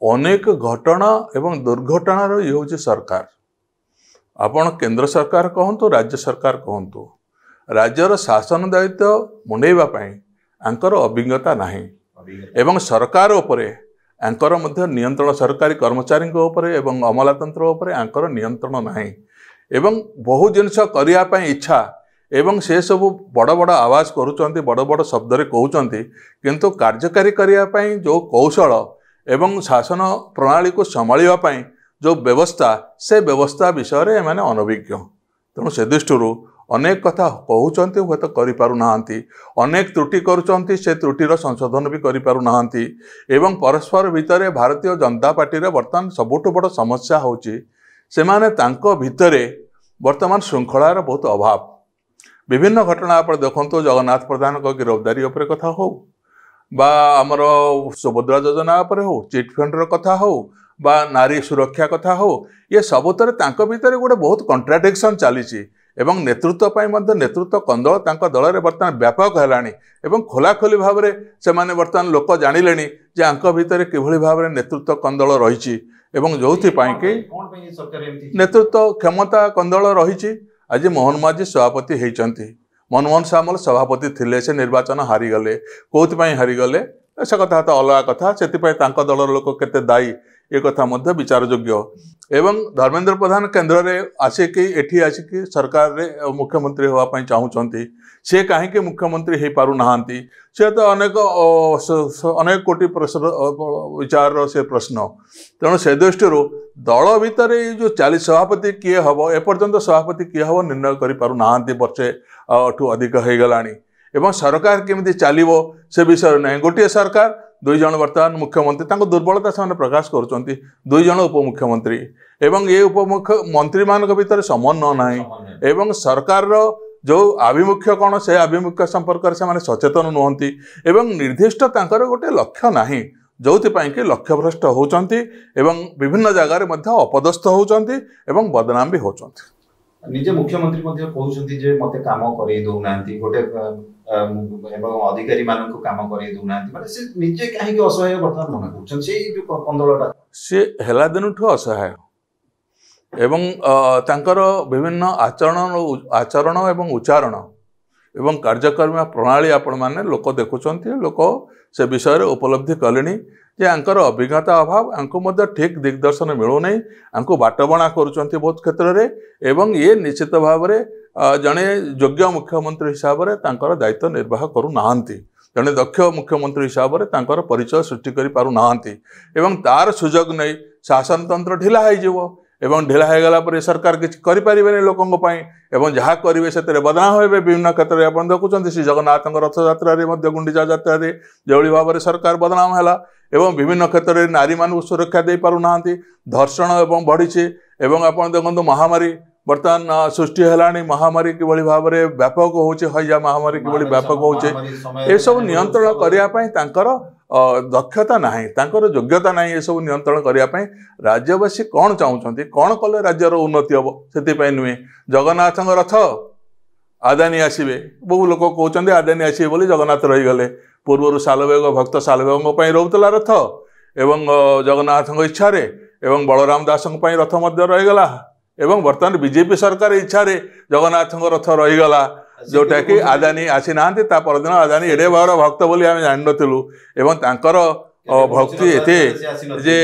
अनेक घटना एवं दुर्घटनार ये हूँ सरकार आपण केंद्र सरकार कहतु राज्य सरकार कहतु राज्यर शासन दायित्व मुंडेवाई आंकर अभिज्ञता नहीं एवं सरकार उपरे आंकर मध्य नियंत्रण सरकारी कर्मचारी एवं अमलातंत्र उपरे आंकर नियंत्रण नहीं एवं बहु जिनस करने इच्छा एवं से सब बड़ बड़ आवाज करुँच बड़ बड़ शब्द कहते किंतु कार्यकारी करने जो कौशल एवं शासन प्रणाली को संभाळिबा जो व्यवस्था से व्यवस्था विषय में अनभिज्ञ तेणु से दृष्टि अनेक कथा कहते हूँ तो करिपारुना अनेक त्रुटि करुँच से त्रुटिर संशोधन भी करिपारुना एवं परस्पर भितर भारतीय जनता पार्टी रे वर्तमान सबुठ बड़ समस्या होची से माने तांको भितरे वर्तमान श्रृंखलार बहुत अभाव विभिन्न घटना आप देखो जगन्नाथ प्रधान को गिरफ्तारी उपर कथा हो बा आमर सुभद्रा योजना उपर हो चिटफंड कथा हो बा नारी सुरक्षा कथा हो ये सबुतर तांको भितर गोटे बहुत कंट्राडिक्शन चली एवं नेतृत्व पाई मध्य नेतृत्व कंदल तांको दल रे वर्तमान व्यापक हैलानी एवं खोलाखोली भाव में से माने वर्तमान लोक जानिले जे आंको भितर किभଳି भाव में नेतृत्व कंदल रही एवं जोथि पाई कि नेतृत्व क्षमता कंदल रही आज मोहन माझी सभापति होती मनमोहन सामल सभापति थिले से निर्वाचन हारीगले कौन हारीगले से कथा तो अलग कथा से दलर लोक केते दायी ये कथा मध्य विचार योग्य एवं धर्मेंद्र प्रधान केन्द्र में आसिकी एठी आसिकी सरकार रे मुख्यमंत्री होवाई चाहूँगी से कहीं मुख्यमंत्री हो पारु नाहांती से तो अनेक कोटि प्रश्न विचार से प्रश्न तेणु से दृष्टि दल भितर जो 40 सभापति किए हम एपर्यंत सभापति किए हम निर्णय कर पारु नाहांती वर्षे ठू अधिक हो गलानी एवं सरकार केमिति चलिबो से विषय नहीं गोटे सरकार 2 जन वर्तमान मुख्यमंत्री तांको दुर्बलता से प्रकाश करुँच 2 जन उपमुख्यमंत्री एवं ये उपमुख्यमंत्री मान भीतर समन्वय नहीं एवं सरकार जो आभिमुख्य कौन से आभिमुख्य संपर्क से सचेतन नुहति एवं निर्दिष्ट तांकर गोटे लक्ष्य नहीं जो कि लक्ष्य भ्रष्ट होती एवं विभिन्न जगार अपदस्थ होती एवं बदनाम भी होती निजे मुख्यमंत्री कहते जे मते काम करे दउनांती गोटे एवं अधिकारी मानक काम करे दउनांती माने से निजे काहे के असहाय वर्तमान मन करछन से जो कंदलटा से हेला दिनठु असहाय एवं तांकर विभिन्न आचरण एवं उच्चारण एवं कार्यक्रम प्रणाली आपण माने लोक देखुचंती लोक से विषय रे उपलब्धि कलेनी जे आंकर अभिज्ञता अभाव आंको मध्य ठीक दिग्दर्शन मिलूना आंको बाटबणा करुचंती बहुत क्षेत्र रे एवं ये निश्चित भाव में जड़े योग्य मुख्यमंत्री हिसाब से तांकर दायित्व निर्वाह करू नाहांती जड़े दक्ष मुख्यमंत्री हिसाब से तांकर परिचय सृष्टि करि पारु नाहांती एवं तार सुजोग नहीं शासन तंत्र ढिला हो एवं ढिला हो गला पर सरकार किसी करें लोकों एवं जहाँ करेंगे से बदनाम होते विभिन्न क्षेत्र में आप देखुं श्री जगन्नाथ रथ यात्रा गुंडीचा यात्रा जो भाव में सरकार बदनाम है एवं विभिन्न क्षेत्र में नारी मान सुरक्षा दे पारु नाहांती धर्षण एवं बढ़ी एवं आप देखो महामारी बर्तमान सृष्टि है महामारी किभଳି भाव में व्यापक होचे हइजा महामारी किभଳି व्यापक होचे ए सब नियंत्रण करने तांकर दक्षता नहीं तांकर योग्यता नहीं ये सब नियंत्रण करने राज्यवासी कौन चाहते कौन कले राज्यर उन्नति हम से नुहे जगन्नाथ रथ आदानी आसवे बहु लोक कहते आदानी आसवे बोली जगन्नाथ रहीगले पूर्वर सालवेग भक्त सालवेगों रोला रथ एवं जगन्नाथ इच्छा एवं बलराम दास रथ रहीगला एवं वर्तमान बीजेपी सरकार इच्छा रे जगन्नाथ रथ रहीगला जोटा कि आदानी आसी ना परदिन आदानी एडे भावर भक्त बोली आम जान नु एवं तांकर भक्ति एते जे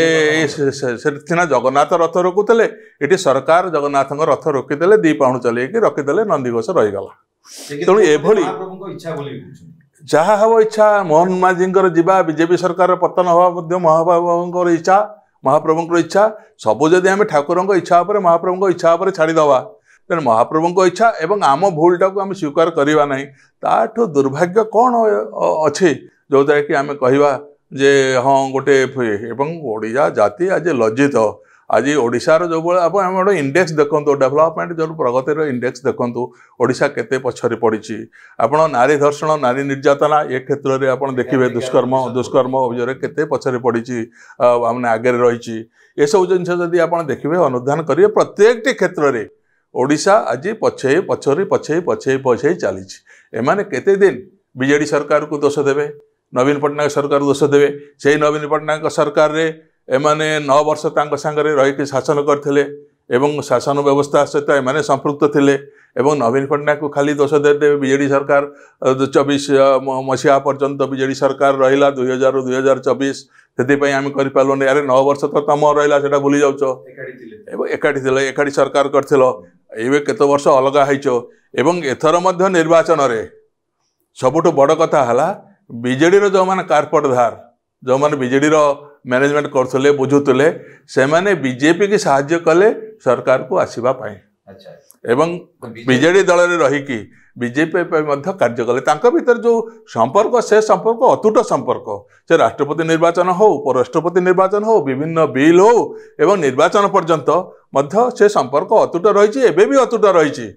सिना जगन्नाथ रथ रोकुले ये सरकार जगन्नाथ रथ रोकीदे 2 पाउंड चलैकी रखीदे नंदीघोष रहीगला तेणु ये जहाँ हम इच्छा मोहन माझी जीवा बीजेपी सरकार पतन हवा महाप्रभुଙ୍କର इच्छा महाप्रभुଙ୍କର इच्छा सबू जदि आम ठाकुर इच्छा पर महाप्रभु इच्छा पर छाड़ीदवा तेना महाप्रभु इच्छा एवं आम भूलटा को आम स्वीकार करवा ना ताठू दुर्भाग्य कौन अच्छे जोटा कि आम कहवा जे हाँ गोटे ओडिया जाति आज लज्जित आज ओडिशार जो भाई आप गोटे इंडेक्स देखो डेभलपमेंट जो प्रगतिर इंडेक्स देखो ओडिशा केते पछरे पड़ी आप नारी धर्षण नारी निर्यातना ये क्षेत्र में आप देखिए दुष्कर्म अभियोग केते पछरे पड़ी आमने आगे रही ये सब जिनस जदि आप देखिए अनुधान करेंगे प्रत्येक क्षेत्र में ओडिशा आज पछे पछरी पछे पछे पछे चली एमाने केते दिन बीजेडी सरकार को दोष देवे नवीन पट्टनायक सरकार दोष देवे से नवीन पट्टनायक सरकार रे एमाने 9 वर्ष तांको सांगरे रही शासन करथिले एवं शासन व्यवस्था सहित एमाने संपृक्त थिले एवं नवीन पट्टनायक को खाली दोष देते बीजेडी सरकार 24 मसीहा पर्यंत बीजेडी सरकार रहिला 2000 ରୁ 2024 से आम करें अरे 9 वर्ष तो तुम रहा से भूली जाऊच एकाठी थे एकाठी सरकार कर केत वर्ष अलग होइछ एथर निर्वाचन रे सबुठ बड़ कथा है बीजेडी जो मैंने कारपटधार जो मैंने बीजेडी मैनेजमेंट करते बुझुले से मैंने बीजेपी की साहाय्य कले सरकार को आसवा अच्छा एवं बीजेडी दल में रहीकि बीजेपी कार्य कले भीतर जो संपर्क से संपर्क अतुट संपर्क से राष्ट्रपति निर्वाचन हो उपराष्ट्रपति निर्वाचन हो विभिन्न बिल हो एवं निर्वाचन पर्यंत से संपर्क अतुट रही एवं भी अतुट रही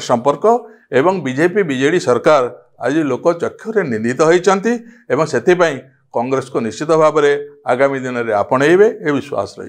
संपर्क एवं बीजेपी बीजेडी सरकार आज लोक चक्षुरे निंदित होती एवं से कांग्रेस को निश्चित भाव में आगामी दिन में आपणेबे ए विश्वास रही।